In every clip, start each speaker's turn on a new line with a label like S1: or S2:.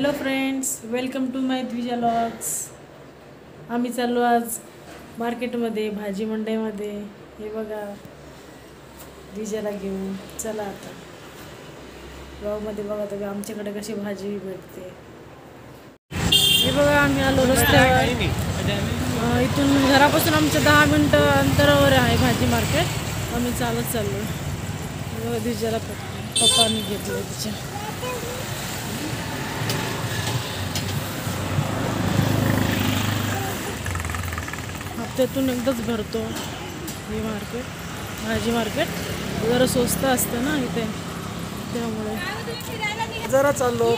S1: Hello friends, welcome to my Dwija logs. आम्ही चाललो आज मार्केटमध्ये, भाजी मंडईमध्ये. हे बघा, द्विजाला घेऊन चला आता ब्लॉगमध्ये बघा तुम्ही आमच्याकडे कशी भाजी भेटते. हे बघा, आम्ही आलो रस्त्यावर. इथून घरापासून आमच्या 10 मिनटं अंतरावर आहे भाजी मार्केट. आम्ही चालत चाललो. बघा, द्विजाला पप्पांनी घेतलं तिच्या. हप्त्यातून एकदाच भरतो हे मार्केट, भाजी मार्केट. जरा स्वस्त असतं ना इथे, त्यामुळे जरा चाललो.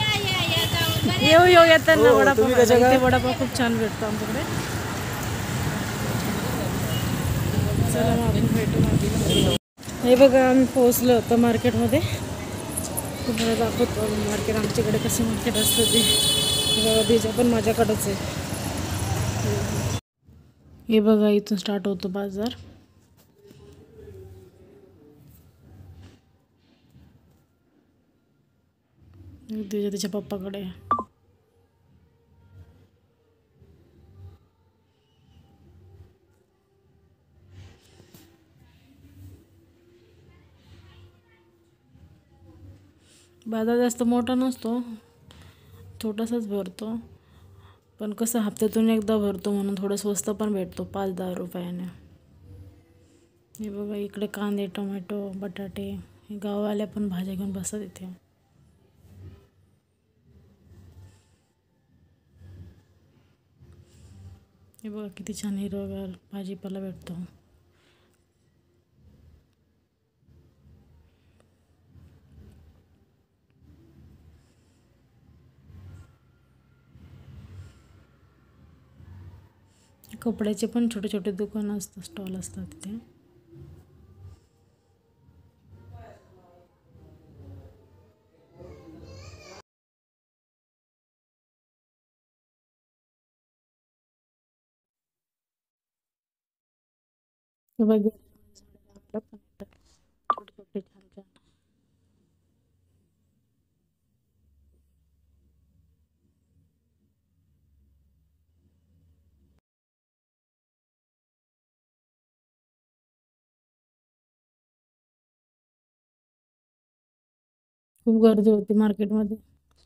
S1: येऊ येताना वडापाव. इथे वडापाव खूप छान भेटतो आमच्याकडे. चला मग आपण भेटू. हे बघा, आम्ही पोहोचलो होतो मार्केटमध्ये. तुम्हाला दाखवतो मार्केट, आमच्याकडे कसे मार्केट असतं ते. बघा, पण माझ्याकडेच आहे. हे बघा, इथून स्टार्ट होतो बाजार. त्याच्या पप्पाकडे. बाजार जास्त मोठा नसतो, छोटासाच भरतो. पण कसं हप्त्यातून एकदा भरतो म्हणून थोडं स्वस्त पण भेटतो, 5-10 रुपयाने. हे बघा, इकडे कांदे, टोमॅटो, बटाटे. हे गाववाल्या पण भाज्या घेऊन बसतात इथे. हे बघा, किती छान हिरवगार भाजीपाला भेटतो. कपड्याचे पण छोटे छोटे दुकान असतात, स्टॉल असतात तिथे. हे बघा, छोटे छोटे छान छान. खूप गर्दी होती मार्केटमध्ये.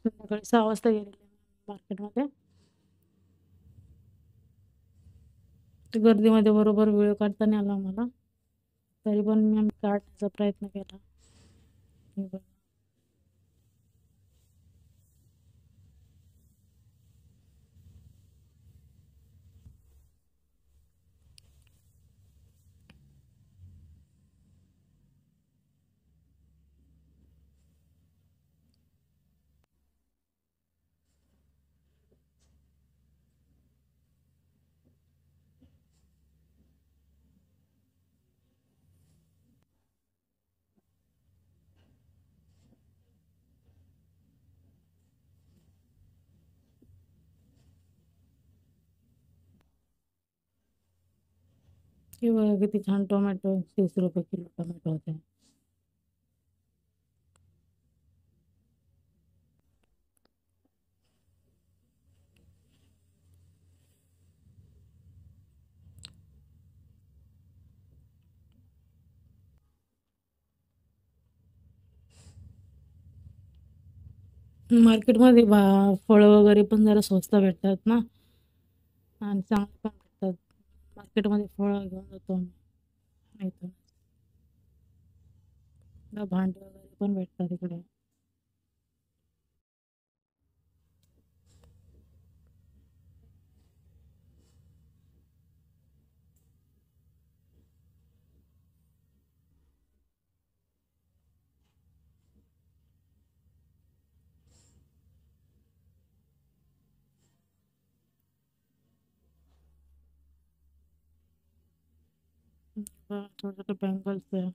S1: संध्याकाळी 6 वाजता गेलेले मार्केटमध्ये. ते गर्दीमध्ये बरोबर वेळ काढता नाही आला आम्हाला, तरी पण आम्ही काढण्याचा प्रयत्न केला. हे बघा, हे बघा, किती छान टोमॅटो. 30 रुपये किलो टोमॅटो होते. मार्केटमध्ये फळं वगैरे पण जरा स्वस्त भेटतात ना, आणि चांगले पण भेटतात. मार्केटमध्ये फळं घेऊन जातो आम्ही इथून. भांडे वगैरे पण भेटतात इकडे. छोटे छोटे बँगल्स आहे.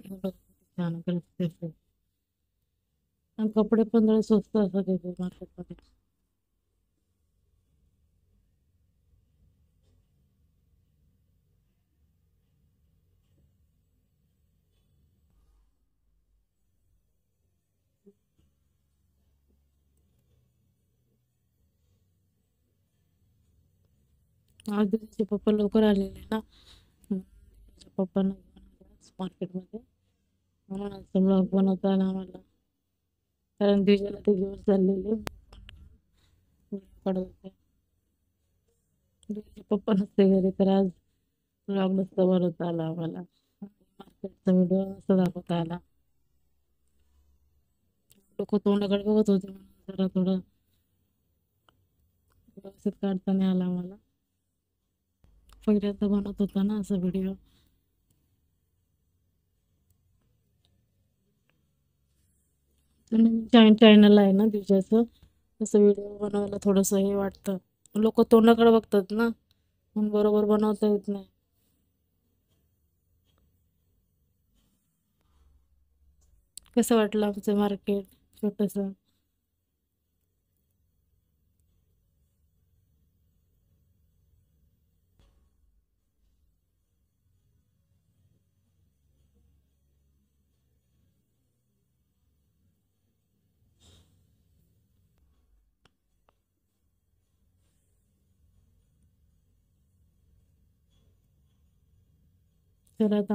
S1: एवढं छान करते. आणि कपडे पण जरा स्वस्त असतात तिथे मार्केटमध्ये. आज दिदीचे पप्पा लवकर आलेले ना, तिच्या पप्पांना घेऊन आले मार्केटमध्ये, म्हणून आज ब्लॉग बनवता आला आम्हाला. कारण दिदीला ते घेऊन चाललेले व्हिडिओ काढत होते. दिदीचे पप्पा नसते घरी तर आज ब्लॉग नसता बनवता आला आम्हाला. मार्केटचा व्हिडिओ नसता दाखवता आला. लोक तोंडाकडे बघत होते म्हणून जरा थोडं व्यवस्थित काढता नाही आला आम्हाला. पहिल्यांदा बनवत होता ना असा व्हिडिओ. चॅनल आहे ना तिच्याचं, तसं व्हिडिओ बनवायला थोडंसं हे वाटतं. लोक तोंडाकडे बघतात ना, म्हणून बरोबर बनवता येत नाही. कसं वाटलं आमचं मार्केट छोटस? तर आता